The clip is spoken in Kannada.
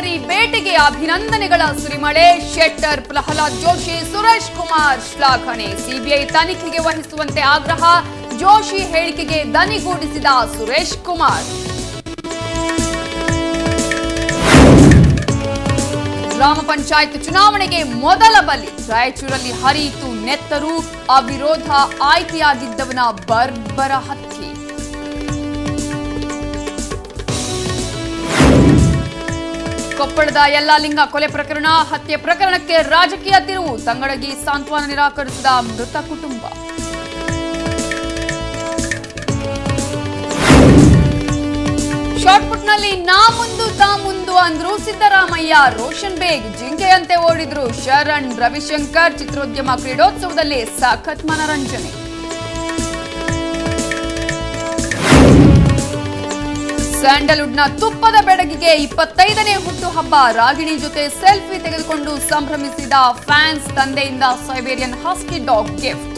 ಲಹರಿ ಬೇಟೆಗೆ ಅಭಿನಂದನೆಗಳ ಸುರಿಮಳೆ. ಶೆಟ್ಟರ್, ಪ್ರಹ್ಲಾದ್ ಜೋಶಿ, ಸುರೇಶ್ ಕುಮಾರ್ ಶ್ಲಾಘನೆ. ಸಿಬಿಐ ತನಿಖೆಗೆ ವಹಿಸುವಂತೆ ಆಗ್ರಹ. ಜೋಶಿ ಹೇಳಿಕೆಗೆ ದನಿಗೂಡಿಸಿದ ಸುರೇಶ್ ಕುಮಾರ್. ಗ್ರಾಮ ಪಂಚಾಯತ್ ಚುನಾವಣೆಗೆ ಮೊದಲ ಬಲಿ. ರಾಯಚೂರಲ್ಲಿ ಹರಿಯಿತು ನೆತ್ತರು. ಅವಿರೋಧ ಆಯ್ಕೆಯಾಗಿದ್ದವನ ಬರ್ಬರ ಹತ್ಯೆ. ಕೊಪ್ಪಳದ ಯಲ್ಲಾಲಿಂಗ ಕೊಲೆ ಪ್ರಕರಣ, ಹತ್ಯೆ ಪ್ರಕರಣಕ್ಕೆ ರಾಜಕೀಯ ತಿರುವು. ತಂಗಡಗಿ ಸಾಂತ್ವನ ನಿರಾಕರಿಸಿದ ಮೃತ ಕುಟುಂಬ. ಶಾಟ್ಪುಟ್ನಲ್ಲಿ ನಾ ಮುಂದು ತಾ ಮುಂದು ಅಂದ್ರು ಸಿದ್ದರಾಮಯ್ಯ. ರೋಷನ್ ಬೇಗ್ ಜಿಂಕೆಯಂತೆ ಓಡಿದ್ರು ಶರಣ್. ರವಿಶಂಕರ್ ಚಿತ್ರೋದ್ಯಮ ಕ್ರೀಡೋತ್ಸವದಲ್ಲಿ ಸಖತ್ ಮನರಂಜನೆ. ಸ್ಯಾಂಡಲ್ವುಡ್ನ ತುಪ್ಪದ ಬೆಡಗಿಗೆ 25ನೇ ಹುಟ್ಟುಹಬ್ಬ. ರಾಗಿಣಿ ಜೊತೆ ಸೆಲ್ಫಿ ತೆಗೆದುಕೊಂಡು ಸಂಭ್ರಮಿಸಿದ ಫ್ಯಾನ್ಸ್. ತಂದೆಯಿಂದ ಸೈಬೇರಿಯನ್ ಹಸ್ಕಿ ಡಾಗ್ ಗಿಫ್ಟ್.